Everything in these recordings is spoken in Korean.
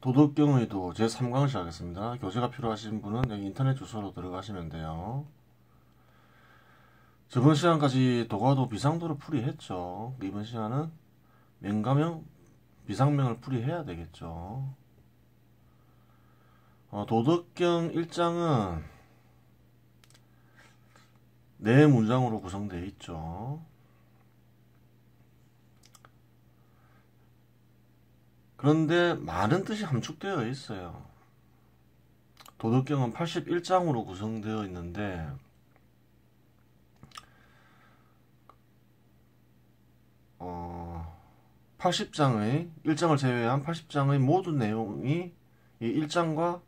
도덕경의도 제3강을 시작하겠습니다. 교재가 필요하신 분은 여기 인터넷 주소로 들어가시면 돼요. 저번 시간까지 도가도 비상도를 풀이했죠. 이번 시간은 명가명, 비상명을 풀이해야 되겠죠. 도덕경 1장은 4문장으로 구성되어 있죠. 그런데 많은 뜻이 함축되어 있어요. 도덕경은 81장으로 구성되어 있는데 80장의 1장을 제외한 80장의 모든 내용이 이 1장과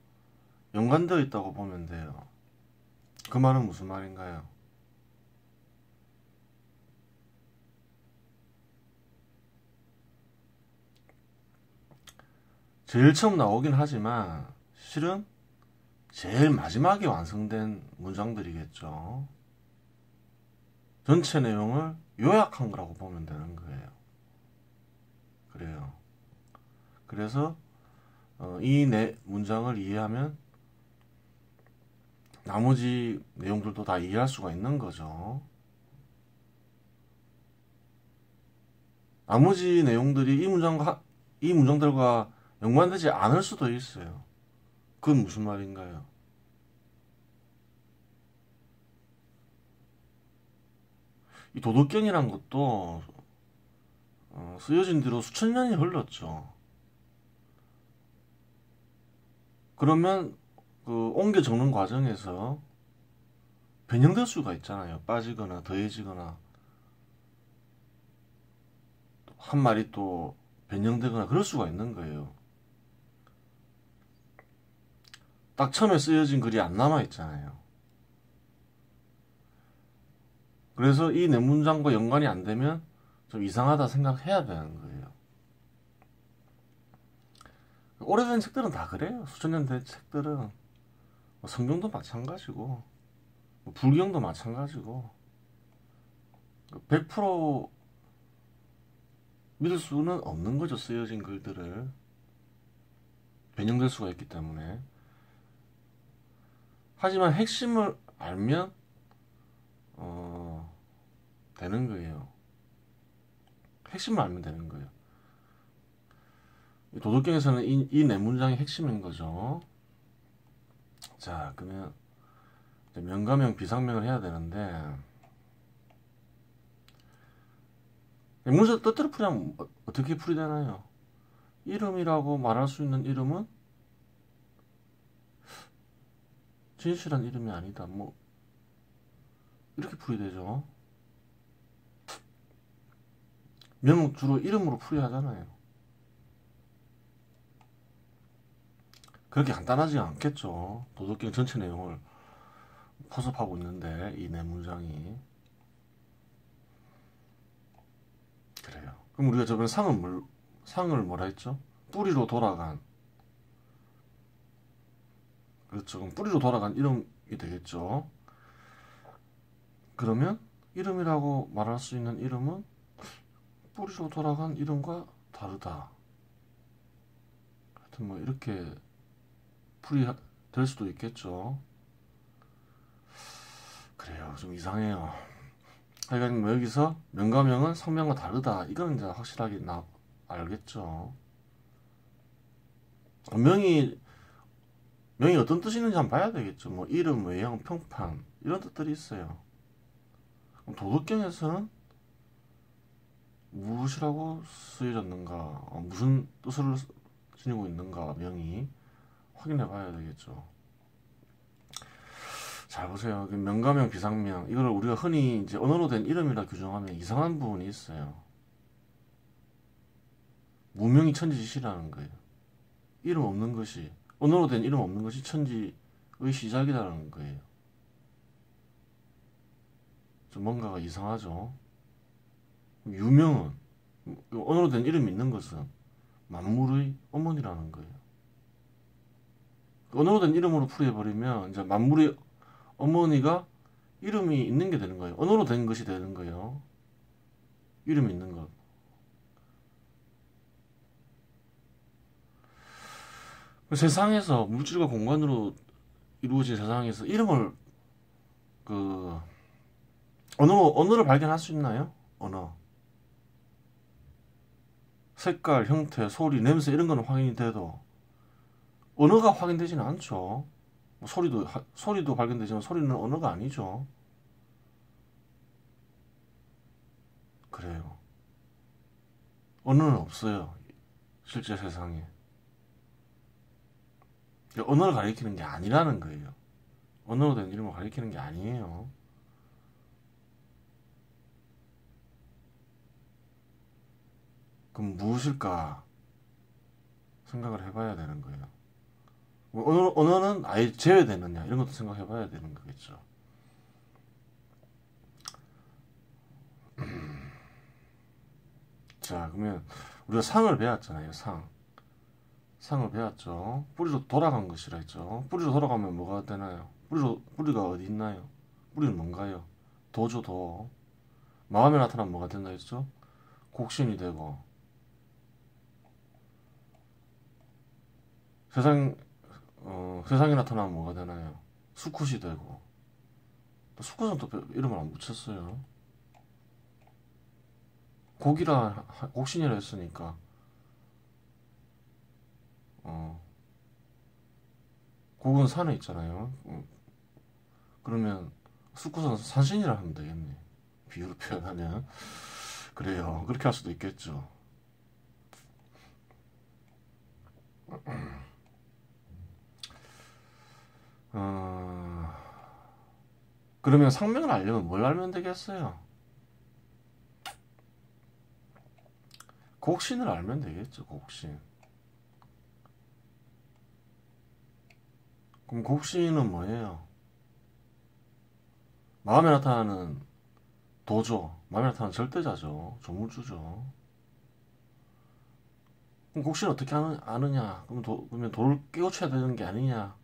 연관되어 있다고 보면 돼요. 그 말은 무슨 말인가요? 제일 처음 나오긴 하지만 실은 제일 마지막에 완성된 문장들이겠죠. 전체 내용을 요약한 거라고 보면 되는 거예요. 그래요. 그래서 이 문장을 이해하면 나머지 내용들도 다 이해할 수가 있는 거죠. 나머지 내용들이 이 문장들과 연관되지 않을 수도 있어요. 그건 무슨 말인가요? 이 도덕경이란 것도 쓰여진 뒤로 수천 년이 흘렀죠. 그러면 그 옮겨 적는 과정에서 변형될 수가 있잖아요. 빠지거나 더해지거나 한 말이 또 변형되거나 그럴 수가 있는 거예요. 딱 처음에 쓰여진 글이 안 남아 있잖아요. 그래서 이 네 문장과 연관이 안 되면 좀 이상하다 생각해야 되는 거예요. 오래된 책들은 다 그래요. 수천 년 된 책들은 성경도 마찬가지고 불경도 마찬가지고 100% 믿을 수는 없는 거죠. 쓰여진 글들을 변형될 수가 있기 때문에. 하지만 핵심을 알면 되는 거예요. 핵심을 알면 되는 거예요. 도덕경에서는 이 네 문장이 핵심인 거죠. 자, 그러면 명가명, 비상명을 해야 되는데 문서 뜻대로 풀이하면 어떻게 풀이되나요? 이름이라고 말할 수 있는 이름은 진실한 이름이 아니다. 뭐 이렇게 풀이되죠. 명은 주로 이름으로 풀이하잖아요. 그렇게 간단하지 않겠죠. 도덕경 전체 내용을 포섭하고 있는데 이 네 문장이. 그래요. 그럼 우리가 저번에 상을 뭐라 했죠? 뿌리로 돌아간. 그렇죠. 그럼 뿌리로 돌아간 이름이 되겠죠. 그러면 이름이라고 말할 수 있는 이름은 뿌리로 돌아간 이름과 다르다. 하여튼 뭐 이렇게 풀이될 수도 있겠죠. 그래요. 좀 이상해요. 하여간 뭐 여기서 명가명은 성명과 다르다. 이건 이제 확실하게 알겠죠. 명이 어떤 뜻이 있는지 한번 봐야 되겠죠. 뭐 이름, 외형, 평판 이런 뜻들이 있어요. 그럼 도덕경에서는 무엇이라고 쓰여졌는가, 무슨 뜻을 지니고 있는가 명이 확인해 봐야 되겠죠. 잘 보세요. 명가명, 비상명 이걸 우리가 흔히 이제 언어로 된 이름이라 규정하면 이상한 부분이 있어요. 무명이 천지시라는 거예요. 이름 없는 것이, 언어로 된 이름 없는 것이 천지의 시작이라는 거예요. 좀 뭔가가 이상하죠. 유명은, 언어로 된 이름이 있는 것은 만물의 어머니라는 거예요. 언어로 된 이름으로 풀이해버리면 이제 만물의 어머니가 이름이 있는 게 되는 거예요. 언어로 된 것이 되는 거예요. 이름이 있는 것. 세상에서 물질과 공간으로 이루어진 세상에서 이름을 그 언어를 발견할 수 있나요? 언어. 색깔, 형태, 소리, 냄새 이런 거는 확인이 돼도 언어가 확인되지는 않죠. 뭐 소리도 발견되지만 소리는 언어가 아니죠. 그래요. 언어는 없어요. 실제 세상에. 언어를 가리키는 게 아니라는 거예요. 언어로 된 이름을 가리키는 게 아니에요. 그럼 무엇일까 생각을 해봐야 되는 거예요. 언어는 아예 제외되느냐 이런 것도 생각해봐야 되는 거겠죠. 자, 그러면 우리가 상을 배웠잖아요. 상을 배웠죠. 뿌리로 돌아간 것이라 했죠. 뿌리로 돌아가면 뭐가 되나요? 뿌리가 어디 있나요? 뿌리는 뭔가요? 도죠, 도. 마음에 나타나면 뭐가 된다 했죠? 곡신이 되고. 세상에 나타나면 뭐가 되나요? 수컷이 되고. 수컷은 또 이름을 안 붙였어요. 곡신이라 했으니까. 곡은 산에 있잖아요. 그러면 수컷은 산신이라 하면 되겠네. 비유로 표현하면. 그래요. 그렇게 할 수도 있겠죠. 그러면 상명을 알려면 뭘 알면 되겠어요? 곡신을 알면 되겠죠. 곡신. 그럼 곡신은 뭐예요? 마음에 나타나는 도죠. 마음에 나타나는 절대자죠. 조물주죠. 그럼 곡신을 어떻게 아느냐? 그러면 도를 깨우쳐야 되는 게 아니냐?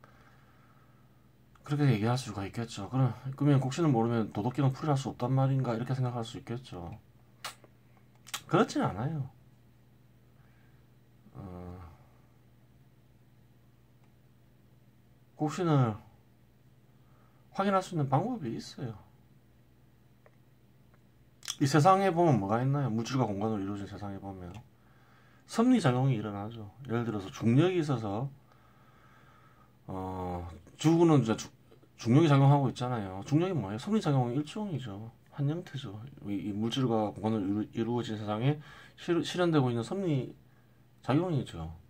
그렇게 얘기할 수가 있겠죠. 그러면 곡신을 모르면 도덕기는 풀이할 수 없단 말인가? 이렇게 생각할 수 있겠죠. 그렇진 않아요. 곡신을 확인할 수 있는 방법이 있어요. 이 세상에 보면 뭐가 있나요? 물질과 공간으로 이루어진 세상에 보면 섭리작용이 일어나죠. 예를 들어서 중력이 있어서 지구는 이제 중력이 작용하고 있잖아요. 중력이 뭐예요? 섭리작용의 일종이죠. 한 형태죠. 이 물질과 공간으로 이루어진 세상에 실현되고 있는 섭리작용이죠.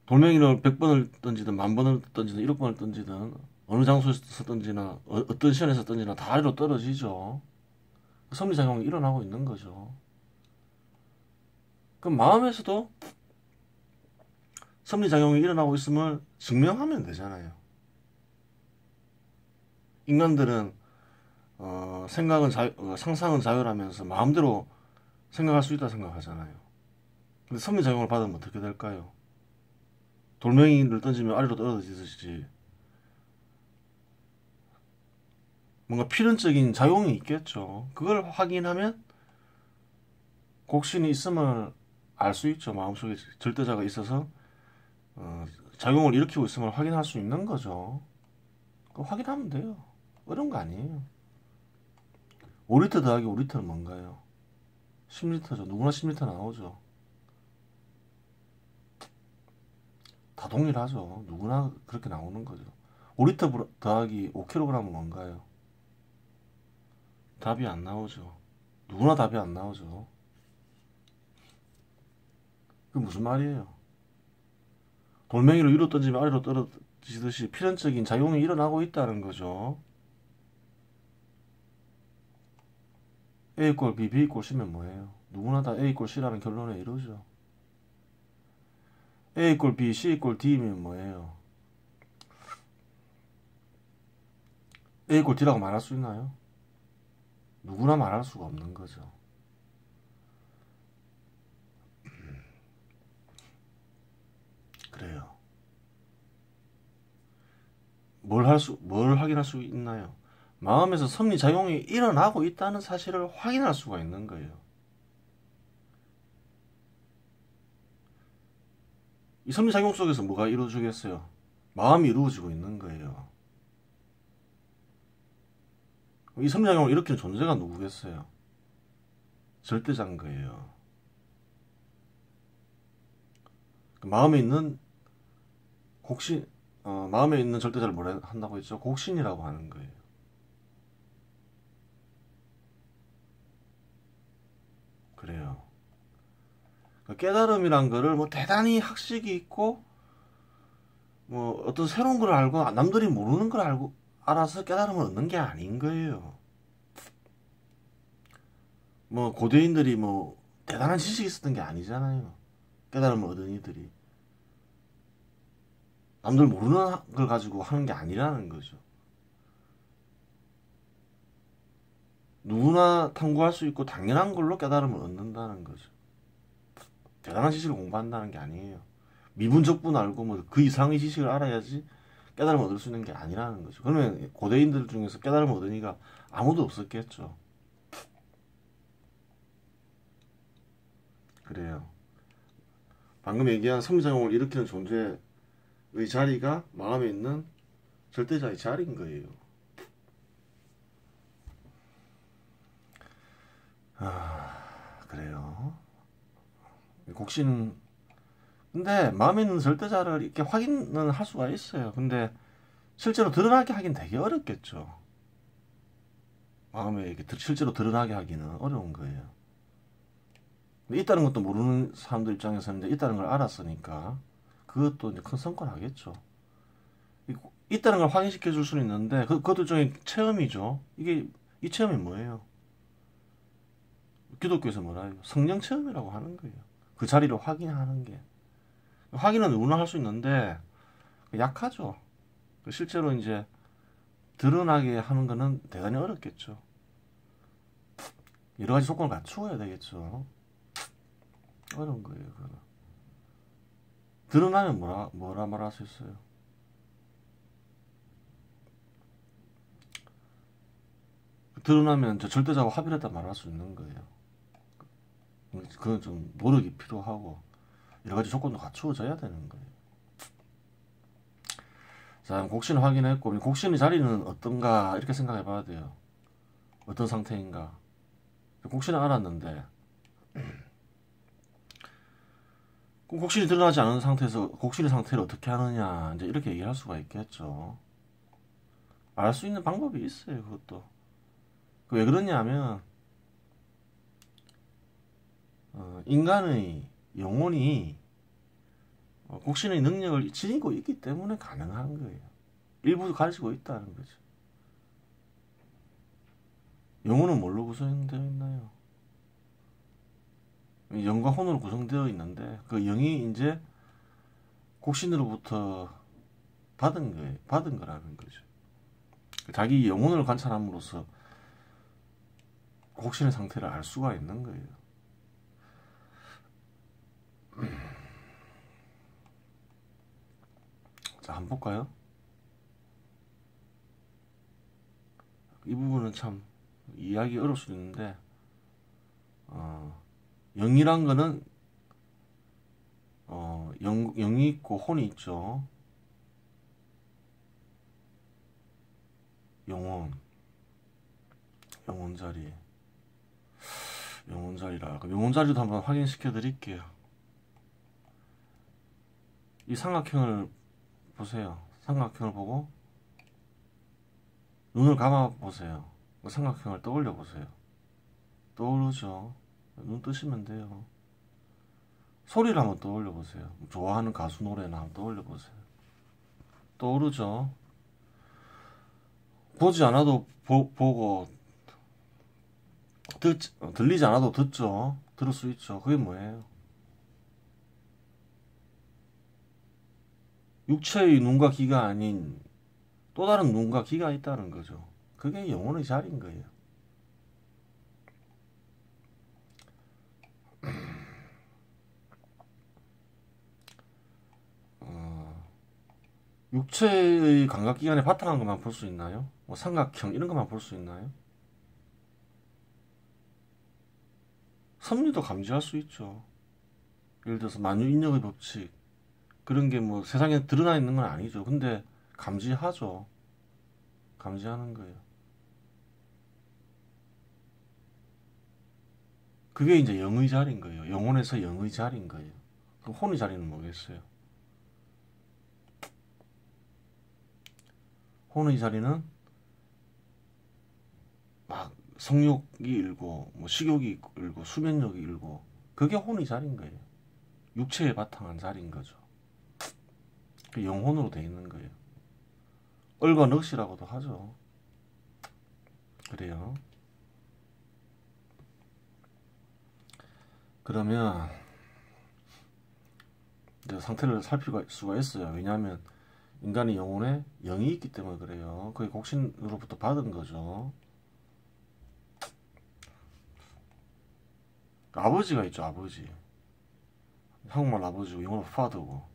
돌멩이를 100번을 던지든 10,000번을 던지든 1억 번을 던지든 어느 장소에서 던지나 어떤 시간에서 던지나 다 아래로 떨어지죠. 섭리작용이 일어나고 있는 거죠. 그럼 마음에서도 섭리작용이 일어나고 있음을 증명하면 되잖아요. 인간들은 상상은 자유라면서 마음대로 생각할 수 있다 생각하잖아요. 근데 섭리작용을 받으면 어떻게 될까요? 돌멩이를 던지면 아래로 떨어지듯이 뭔가 필연적인 작용이 있겠죠. 그걸 확인하면 곡신이 있음을 알 수 있죠. 마음속에 절대자가 있어서 작용을 일으키고 있음을 확인할 수 있는 거죠. 그거 확인하면 돼요. 어려운 거 아니에요. 5리터 더하기 5리터는 뭔가요? 10리터죠. 누구나 10리터 나오죠. 다 동일하죠. 누구나 그렇게 나오는 거죠. 5리터 더하기 5kg은 뭔가요? 답이 안 나오죠. 누구나 답이 안 나오죠. 그게 무슨 말이에요? 돌멩이를 위로 던지면 아래로 떨어지듯이 필연적인 작용이 일어나고 있다는 거죠. A 이꼴 B, B 이꼴 C면 뭐예요? 누구나 다 A 이꼴 C라는 결론에 이르죠. A 이꼴 B, C 이꼴 D면 뭐예요? A 이꼴 D라고 말할 수 있나요? 누구나 말할 수가 없는 거죠. 그래요. 뭘 확인할 수 있나요? 마음에서 섭리작용이 일어나고 있다는 사실을 확인할 수가 있는 거예요. 이 섭리작용 속에서 뭐가 이루어지겠어요? 마음이 이루어지고 있는 거예요. 이 섭리작용을 일으키는 존재가 누구겠어요? 절대자인 거예요. 마음에 있는 곡신, 마음에 있는 절대자를 뭐라 한다고 했죠? 곡신이라고 하는 거예요. 그래요. 깨달음이란 거를 뭐 대단히 학식이 있고 뭐 어떤 새로운 걸 알고 남들이 모르는 걸 알고 알아서 깨달음을 얻는 게 아닌 거예요. 뭐 고대인들이 뭐 대단한 지식이 있었던 게 아니잖아요. 깨달음을 얻은 이들이 남들 모르는 걸 가지고 하는 게 아니라는 거죠. 누구나 탐구할 수 있고 당연한 걸로 깨달음을 얻는다는 거죠. 대단한 지식을 공부한다는 게 아니에요. 미분적분 알고 뭐 그 이상의 지식을 알아야지 깨달음을 얻을 수 있는 게 아니라는 거죠. 그러면 고대인들 중에서 깨달음을 얻은 이가 아무도 없었겠죠. 그래요. 방금 얘기한 섭리작용을 일으키는 존재의 자리가 마음에 있는 절대자의 자리인 거예요. 그래요. 곡신은 근데 마음에 있는 절대자를 이렇게 확인은 할 수가 있어요. 근데 실제로 드러나게 하긴 되게 어렵겠죠. 마음에 이렇게 실제로 드러나게 하기는 어려운 거예요. 근데 있다는 것도 모르는 사람들 입장에서는 이제 있다는 걸 알았으니까 그것도 이제 큰 성과하겠죠. 있다는 걸 확인시켜 줄 수는 있는데 그것도 일종의 체험이죠. 이 체험이 뭐예요? 기독교에서 뭐라 해요? 성령 체험이라고 하는 거예요. 그 자리를 확인하는 게. 확인은 누구나 할 수 있는데 약하죠. 실제로 이제 드러나게 하는 거는 대단히 어렵겠죠. 여러 가지 조건을 갖추어야 되겠죠. 어려운 거예요. 그거는. 드러나면 뭐라 말할 수 있어요? 드러나면 저 절대자와 합의했다 말할 수 있는 거예요. 그건 좀 노력이 필요하고 여러 가지 조건도 갖추어져야 되는 거예요. 자, 곡신 확인했고 곡신의 자리는 어떤가 이렇게 생각해 봐야 돼요. 어떤 상태인가. 곡신을 알았는데 곡신이 드러나지 않은 상태에서 곡신의 상태를 어떻게 하느냐 이제 이렇게 얘기할 수가 있겠죠. 알 수 있는 방법이 있어요. 그것도. 왜 그러냐면 인간의 영혼이 곡신의 능력을 지니고 있기 때문에 가능한 거예요. 일부 가지고 있다는 거죠. 영혼은 뭘로 구성되어 있나요? 영과 혼으로 구성되어 있는데 그 영이 이제 곡신으로부터 받은 거라는 거죠. 자기 영혼을 관찰함으로써 곡신의 상태를 알 수가 있는 거예요. 자, 한번 볼까요? 이 부분은 참 이해하기 어려울 수 있는데 영이란 거는 영이 있고 혼이 있죠. 영혼 자리라. 그럼 영혼 자리도 한번 확인시켜 드릴게요. 이 삼각형을 보세요. 삼각형을 보고 눈을 감아 보세요. 그 삼각형을 떠올려 보세요. 떠오르죠. 눈 뜨시면 돼요. 소리를 한번 떠올려 보세요. 좋아하는 가수 노래나 한번 떠올려 보세요. 떠오르죠. 보지 않아도 보고 들리지 않아도 듣죠. 들을 수 있죠. 그게 뭐예요? 육체의 눈과 귀가 아닌 또 다른 눈과 귀가 있다는 거죠. 그게 영혼의 자리인 거예요. 육체의 감각기관에 바탕한 것만 볼 수 있나요? 뭐 삼각형 이런 것만 볼 수 있나요? 섭리도 감지할 수 있죠. 예를 들어서 만유인력의 법칙 그런 게 뭐 세상에 드러나 있는 건 아니죠. 근데 감지하죠. 감지하는 거예요. 그게 이제 영의 자리인 거예요. 영혼에서 영의 자리인 거예요. 그 혼의 자리는 뭐겠어요? 혼의 자리는 막 성욕이 일고 뭐 식욕이 일고 수면력이 일고 그게 혼의 자리인 거예요. 육체에 바탕한 자리인 거죠. 그 영혼으로 돼 있는 거예요. 얼과 넋이라고도 하죠. 그래요. 그러면 이제 상태를 살필 수가 있어요. 왜냐하면 인간의 영혼에 영이 있기 때문에 그래요. 그게 곡신으로부터 받은 거죠. 아버지가 있죠, 아버지. 한국말 아버지고 영어로 father고.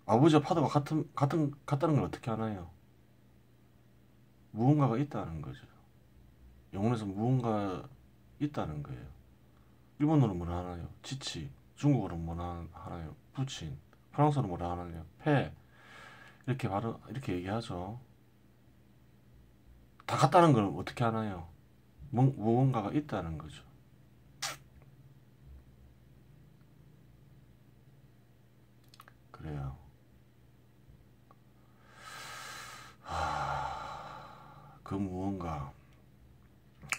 아버지와 파더가 같다는 걸 어떻게 하나요? 무언가가 있다는 거죠. 영혼에서 무언가 있다는 거예요. 일본어로 뭐라 하나요? 지치. 중국어로 뭐라 하나요? 부친. 프랑스어로 뭐라 하나요? 폐. 이렇게 바로 이렇게 얘기하죠. 다 같다는 걸 어떻게 하나요? 무언가가 있다는 거죠. 그래요. 그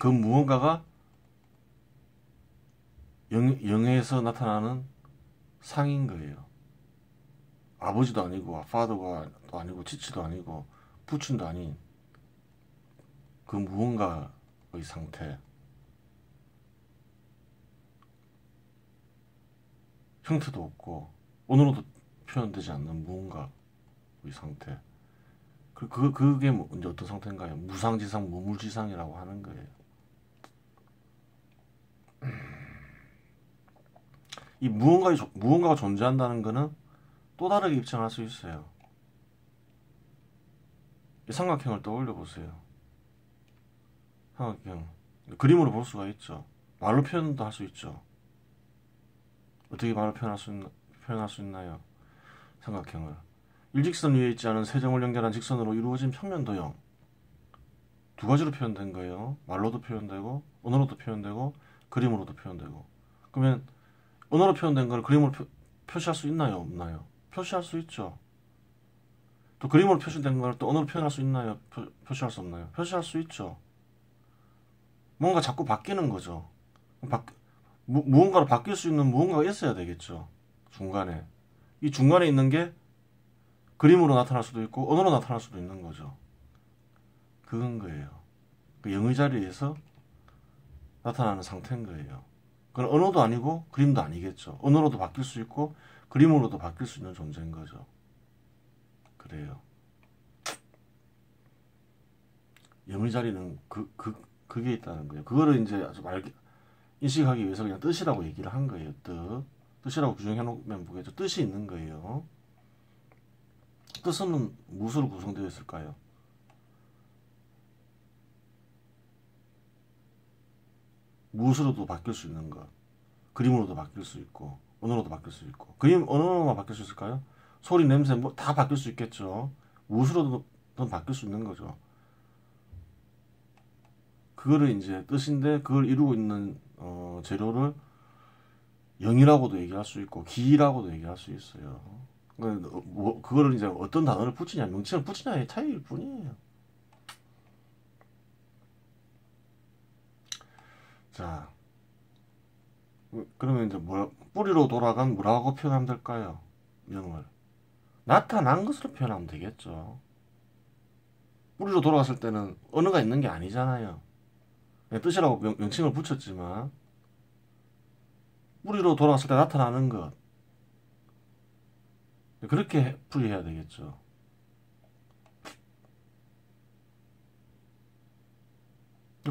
무언가가 영에서 나타나는 상인 거예요. 아버지도 아니고 파더가 아니고 지치도 아니고 부친도 아닌 그 무언가의 상태. 형태도 없고 언어로도 표현되지 않는 무언가의 상태. 그게 이제 어떤 상태인가요? 무상지상, 무물지상이라고 하는 거예요. 이 무언가가 존재한다는 거는 또 다르게 입증할 수 있어요. 이 삼각형을 떠올려 보세요. 삼각형. 그림으로 볼 수가 있죠. 말로 표현도 할 수 있죠. 어떻게 말로 표현할 수 있나요? 삼각형을. 일직선 위에 있지 않은 세 점을 연결한 직선으로 이루어진 평면 도형. 두 가지로 표현된 거예요. 말로도 표현되고, 언어로도 표현되고, 그림으로도 표현되고. 그러면 언어로 표현된 걸 그림으로 표시할 수 있나요? 없나요? 표시할 수 있죠. 또 그림으로 표시된 걸 또 언어로 표현할 수 있나요? 표시할 수 없나요? 표시할 수 있죠. 뭔가 자꾸 바뀌는 거죠. 무언가로 바뀔 수 있는 무언가가 있어야 되겠죠. 중간에. 이 중간에 있는 게 그림으로 나타날 수도 있고 언어로 나타날 수도 있는 거죠. 그건 거예요. 그 영의 자리에서 나타나는 상태인 거예요. 그건 언어도 아니고 그림도 아니겠죠. 언어로도 바뀔 수 있고 그림으로도 바뀔 수 있는 존재인 거죠. 그래요. 영의 자리는 그게 있다는 거예요. 그거를 이제 아주 인식하기 위해서 그냥 뜻이라고 얘기를 한 거예요. 뜻이라고 규정해 놓으면 보겠죠. 뜻이 있는 거예요. 뜻은 무엇으로 구성되어 있을까요? 무엇으로도 바뀔 수 있는 것. 그림으로도 바뀔 수 있고 언어로도 바뀔 수 있고. 언어로만 바뀔 수 있을까요? 소리, 냄새 뭐 다 바뀔 수 있겠죠. 무엇으로든 바뀔 수 있는 거죠. 그거를 이제 뜻인데 그걸 이루고 있는 재료를 영이라고도 얘기할 수 있고 기라고도 얘기할 수 있어요. 그거를 이제 어떤 단어를 붙이냐, 명칭을 붙이냐의 차이일 뿐이에요. 자, 그러면 이제 뿌리로 돌아간 뭐라고 표현하면 될까요? 영을 나타난 것으로 표현하면 되겠죠. 뿌리로 돌아갔을 때는 언어가 있는 게 아니잖아요. 뜻이라고 명칭을 붙였지만 뿌리로 돌아갔을 때 나타나는 것, 그렇게 풀이해야 되겠죠.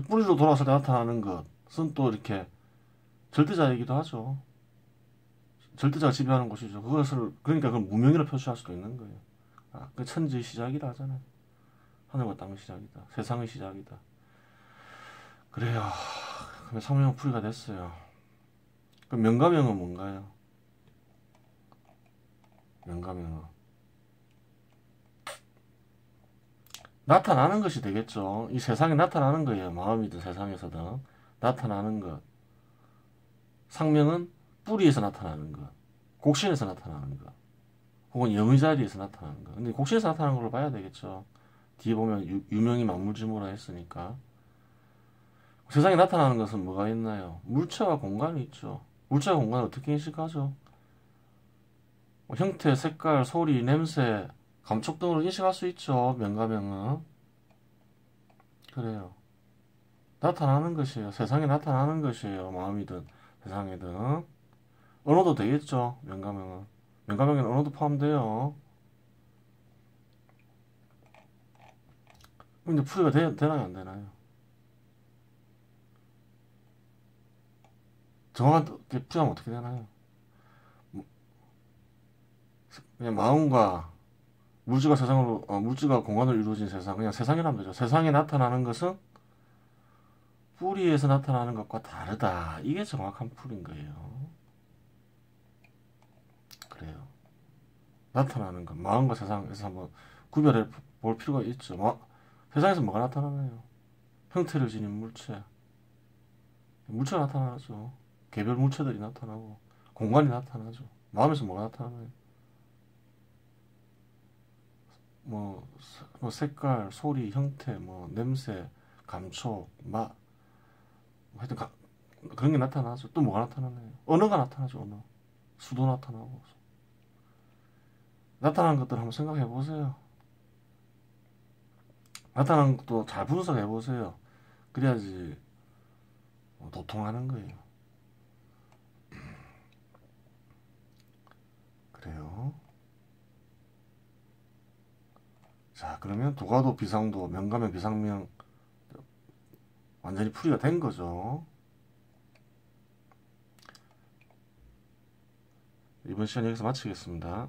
뿌리로 돌아갔을 때 나타나는 것은 또 이렇게 절대자이기도 하죠. 절대자가 지배하는 것이죠. 그러니까 그걸 무명이라 표시할 수도 있는 거예요. 그 천지의 시작이라 하잖아요. 하늘과 땅의 시작이다. 세상의 시작이다. 그래요. 그럼 상명은 풀이가 됐어요. 그럼 명가명은 뭔가요? 명가명은 나타나는 것이 되겠죠. 이 세상에 나타나는 거예요. 마음이든 세상에서든 나타나는 것. 상명은 뿌리에서 나타나는 것, 곡신에서 나타나는 것, 혹은 영의 자리에서 나타나는 것. 근데 곡신에서 나타나는 걸로 봐야 되겠죠. 뒤에 보면 유명이 만물지무라 했으니까. 세상에 나타나는 것은 뭐가 있나요? 물체와 공간이 있죠. 물체와 공간을 어떻게 인식하죠? 뭐 형태, 색깔, 소리, 냄새, 감촉 등으로 인식할 수 있죠. 명가명은. 그래요. 나타나는 것이에요. 세상에 나타나는 것이에요. 마음이든 세상이든. 언어도 되겠죠. 명가명은. 명가명에는 언어도 포함돼요. 근데 풀이가 되나요? 안 되나요? 정확하게 풀이하면 어떻게 되나요? 그냥 마음과 물질과 세상으로, 물질과 공간으로 이루어진 세상, 그냥 세상이라면 되죠. 세상에 나타나는 것은 뿌리에서 나타나는 것과 다르다. 이게 정확한 풀인 거예요. 그래요. 나타나는 것, 마음과 세상에서 한번 구별해 볼 필요가 있죠. 세상에서 뭐가 나타나나요? 형태를 지닌 물체. 물체가 나타나죠. 개별 물체들이 나타나고, 공간이 나타나죠. 마음에서 뭐가 나타나나요? 뭐 색깔, 소리, 형태, 뭐 냄새, 감촉, 맛, 하여튼 그런 게 나타나죠. 또 뭐가 나타나나요? 언어가 나타나죠. 언어. 수도 나타나고. 나타나는 것들 한번 생각해 보세요. 나타나는 것도 잘 분석해 보세요. 그래야지 도통하는 거예요. 그래요. 자, 그러면 도가도, 비상도, 명가명, 비상명 완전히 풀이가 된 거죠. 이번 시간 여기서 마치겠습니다.